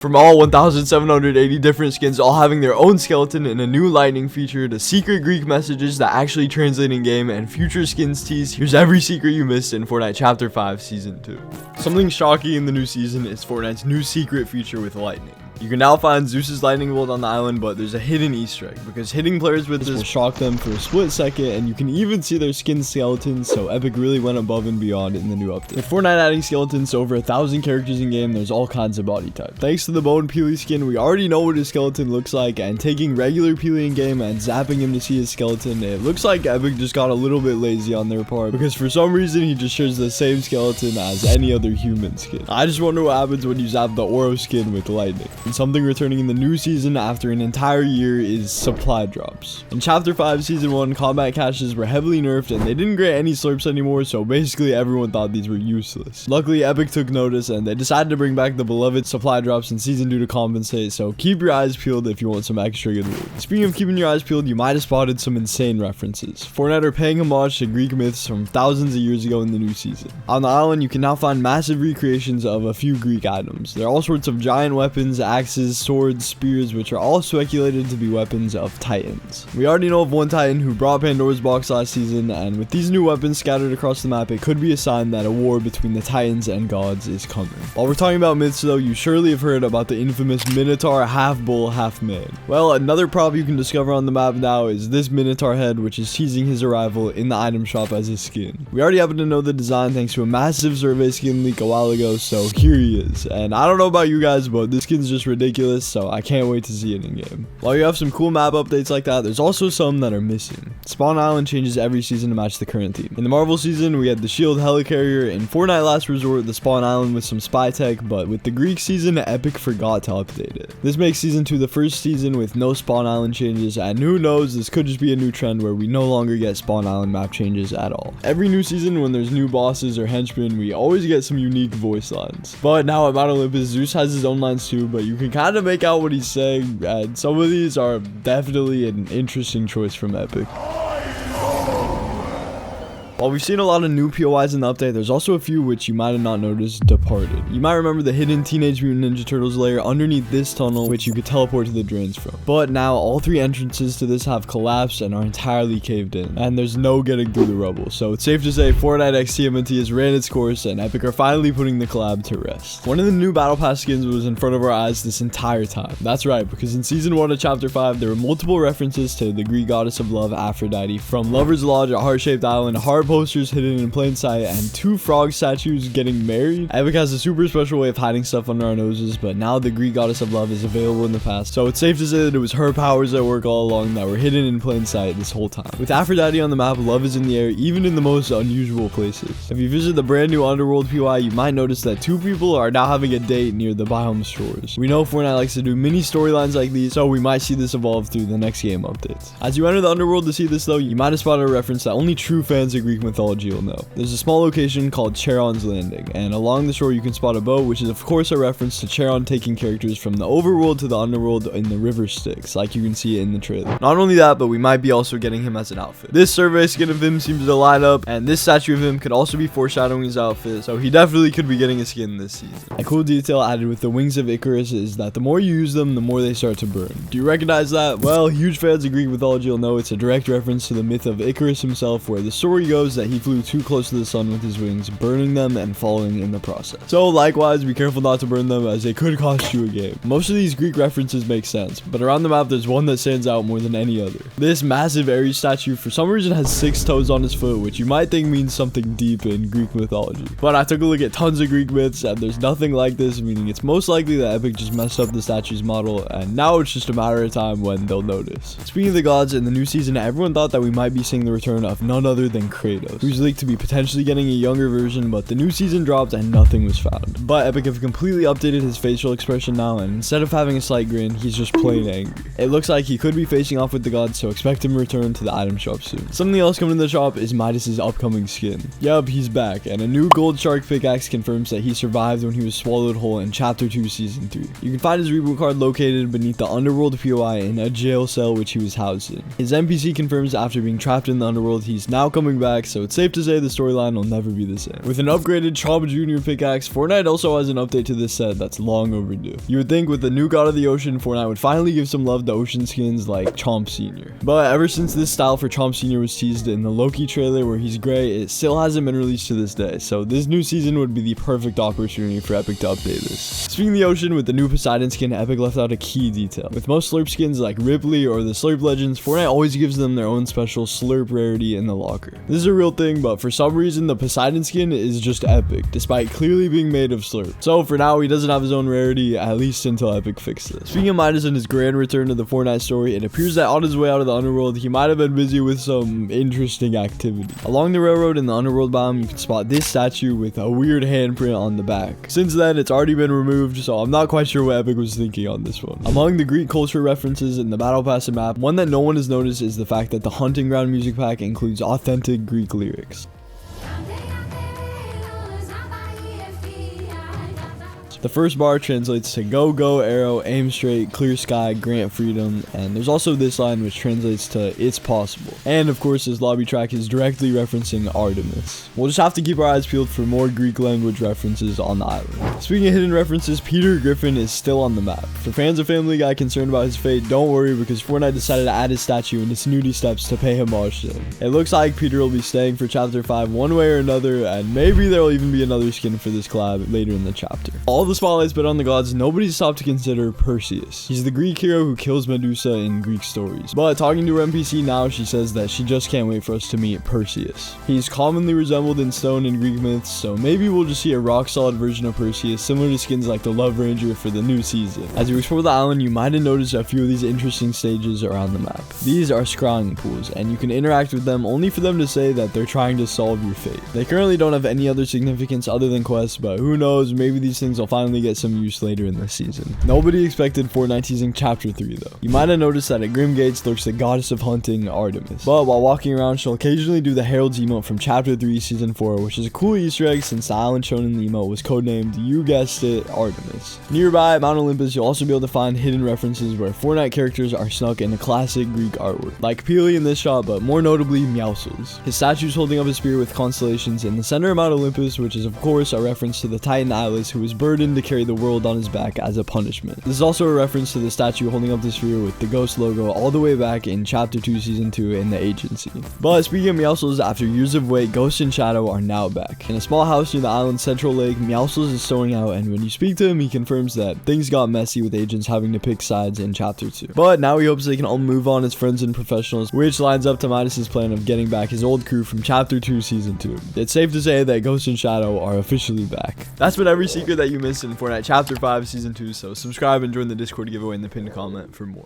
From all 1,780 different skins all having their own skeleton and a new lightning feature to secret Greek messages that actually translate in game and future skins tease, here's every secret you missed in Fortnite Chapter 5 Season 2. Something shocking in the new season is Fortnite's new secret feature with lightning. You can now find Zeus's lightning bolt on the island, but there's a hidden Easter egg, because hitting players with this will shock them for a split second, and you can even see their skin skeletons, so Epic really went above and beyond in the new update. With Fortnite adding skeletons to over 1,000 characters in game, there's all kinds of body type. Thanks to the Bone Peely skin, we already know what his skeleton looks like, and taking regular Peely in game and zapping him to see his skeleton, it looks like Epic just got a little bit lazy on their part, because for some reason he just shares the same skeleton as any other human skin. I just wonder what happens when you zap the Oro skin with lightning. And something returning in the new season after an entire year is supply drops. In Chapter 5 Season 1, combat caches were heavily nerfed and they didn't grant any slurps anymore, so basically everyone thought these were useless. Luckily, Epic took notice and they decided to bring back the beloved supply drops in Season 2 to compensate, so keep your eyes peeled if you want some extra good loot. Speaking of keeping your eyes peeled, you might have spotted some insane references. Fortnite are paying homage to Greek myths from thousands of years ago in the new season. On the island, you can now find massive recreations of a few Greek items. There are all sorts of giant weapons, axes, swords, spears, which are all speculated to be weapons of titans. We already know of one titan who brought Pandora's box last season, and with these new weapons scattered across the map, it could be a sign that a war between the titans and gods is coming. While we're talking about myths though, you surely have heard about the infamous Minotaur half bull, half man. Well, another prop you can discover on the map now is this Minotaur head, which is teasing his arrival in the item shop as his skin. We already happen to know the design thanks to a massive survey skin leak a while ago, so here he is. And I don't know about you guys, but this skin's just ridiculous, so I can't wait to see it in game. While you have some cool map updates like that, there's also some that are missing. Spawn Island changes every season to match the current theme. In the Marvel season, we had the Shield Helicarrier. In Fortnite Last Resort, the Spawn Island with some spy tech, but with the Greek season, Epic forgot to update it. This makes Season 2 the first season with no Spawn Island changes, and who knows, this could just be a new trend where we no longer get Spawn Island map changes at all. Every new season, when there's new bosses or henchmen, we always get some unique voice lines. But now at Mount Olympus, Zeus has his own lines too, but you can kind of make out what he's saying, and some of these are definitely an interesting choice from Epic. While we've seen a lot of new POIs in the update, there's also a few which you might have not noticed departed. You might remember the hidden Teenage Mutant Ninja Turtles layer underneath this tunnel, which you could teleport to the drains from. But now all three entrances to this have collapsed and are entirely caved in, and there's no getting through the rubble. So it's safe to say Fortnite x TMNT has ran its course, and Epic are finally putting the collab to rest. One of the new Battle Pass skins was in front of our eyes this entire time. That's right, because in Season 1 of Chapter 5, there were multiple references to the Greek goddess of love, Aphrodite, from Lover's Lodge, a heart-shaped island, heart posters hidden in plain sight, and two frog statues getting married. Epic has a super special way of hiding stuff under our noses, but now the Greek goddess of love is available in the past, so it's safe to say that it was her powers at work all along that were hidden in plain sight this whole time. With Aphrodite on the map, love is in the air, even in the most unusual places. If you visit the brand new Underworld POI, you might notice that two people are now having a date near the biome shores. We know Fortnite likes to do mini storylines like these, so we might see this evolve through the next game updates. As you enter the Underworld to see this though, you might have spotted a reference that only true fans of Greek mythology will know. There's a small location called Charon's Landing, and along the shore you can spot a boat, which is of course a reference to Charon taking characters from the overworld to the underworld in the river Styx, like you can see it in the trailer. Not only that, but we might be also getting him as an outfit. This survey skin of him seems to line up, and this statue of him could also be foreshadowing his outfit, so he definitely could be getting a skin this season. A cool detail added with the wings of Icarus is that the more you use them, the more they start to burn. Do you recognize that? Well, huge fans of Greek mythology will know it's a direct reference to the myth of Icarus himself, where the story goes that he flew too close to the sun with his wings, burning them and falling in the process. So likewise, be careful not to burn them, as they could cost you a game. Most of these Greek references make sense, but around the map there's one that stands out more than any other. This massive Ares statue for some reason has 6 toes on his foot, which you might think means something deep in Greek mythology. But I took a look at tons of Greek myths and there's nothing like this, meaning it's most likely that Epic just messed up the statue's model, and now it's just a matter of time when they'll notice. Speaking of the gods, in the new season everyone thought that we might be seeing the return of none other than Kratos, who's leaked to be potentially getting a younger version, but the new season dropped and nothing was found. But Epic have completely updated his facial expression now, and instead of having a slight grin, he's just plain angry. It looks like he could be facing off with the gods, so expect him to return to the item shop soon. Something else coming to the shop is Midas's upcoming skin. Yup, he's back, and a new gold shark pickaxe confirms that he survived when he was swallowed whole in Chapter 2 Season 3. You can find his reboot card located beneath the Underworld POI in a jail cell which he was housed in. His NPC confirms after being trapped in the Underworld, he's now coming back, so it's safe to say the storyline will never be the same. With an upgraded Chomp Jr. pickaxe, Fortnite also has an update to this set that's long overdue. You would think with the new god of the ocean, Fortnite would finally give some love to ocean skins like Chomp Sr. But ever since this style for Chomp Sr. was teased in the Loki trailer where he's gray, it still hasn't been released to this day, so this new season would be the perfect opportunity for Epic to update this. Speaking of the ocean, with the new Poseidon skin, Epic left out a key detail. With most Slurp skins like Ripley or the Slurp Legends, Fortnite always gives them their own special Slurp rarity in the locker. This is a real thing, but for some reason the Poseidon skin is just epic, despite clearly being made of Slurp. So for now, he doesn't have his own rarity, at least until Epic fixes this. Speaking of Midas and his grand return to the Fortnite story, it appears that on his way out of the underworld, he might have been busy with some interesting activity. Along the railroad in the underworld biome, you can spot this statue with a weird handprint on the back. Since then, it's already been removed, so I'm not quite sure what Epic was thinking on this one. Among the Greek culture references in the Battle Pass and map, one that no one has noticed is the fact that the Hunting Ground music pack includes authentic Greek lyrics. The first bar translates to go, go, arrow, aim straight, clear sky, grant freedom, and there's also this line which translates to it's possible. And of course, this lobby track is directly referencing Artemis. We'll just have to keep our eyes peeled for more Greek language references on the island. Speaking of hidden references, Griffin is still on the map. For fans of Family Guy concerned about his fate, don't worry because Fortnite decided to add his statue into Snooty Steps to pay homage to him. It looks like Peter will be staying for Chapter 5 one way or another, and maybe there will even be another skin for this collab later in the chapter. All the spotlight's been on the gods, nobody's stopped to consider Perseus. He's the Greek hero who kills Medusa in Greek stories. But talking to her NPC now, she says that she just can't wait for us to meet Perseus. He's commonly resembled in stone in Greek myths, so maybe we'll just see a rock solid version of Perseus, similar to skins like the Love Ranger for the new season. As you explore the island, you might have noticed a few of these interesting stages around the map. These are scrying pools, and you can interact with them only for them to say that they're trying to solve your fate. They currently don't have any other significance other than quests, but who knows, maybe these things will finally get some use later in the season. Nobody expected Fortnite teasing Chapter 3 though. You might have noticed that at Grim Gates lurks the goddess of hunting, Artemis. But while walking around, she'll occasionally do the Herald's emote from Chapter 3 Season 4, which is a cool Easter egg since the island shown in the emote was codenamed, you guessed it, Artemis. Nearby at Mount Olympus, you'll also be able to find hidden references where Fortnite characters are snuck into classic Greek artwork, like Peely in this shot, but more notably Meowsles. His statue's holding up a spear with constellations in the center of Mount Olympus, which is of course a reference to the Titan Atlas, who was burdened to carry the world on his back as a punishment. This is also a reference to the statue holding up the sphere with the ghost logo all the way back in Chapter 2 Season 2 in the Agency. But speaking of Meowsles, after years of wait, Ghost and Shadow are now back. In a small house near the island's central lake, Meowsles is stowing out, and when you speak to him, he confirms that things got messy with agents having to pick sides in Chapter 2. But now he hopes they can all move on as friends and professionals, which lines up to Midas's plan of getting back his old crew from Chapter 2 Season 2. It's safe to say that Ghost and Shadow are officially back. That's been every secret that you missed in Fortnite Chapter 5 Season 2, so subscribe and join the Discord giveaway in the pinned comment for more.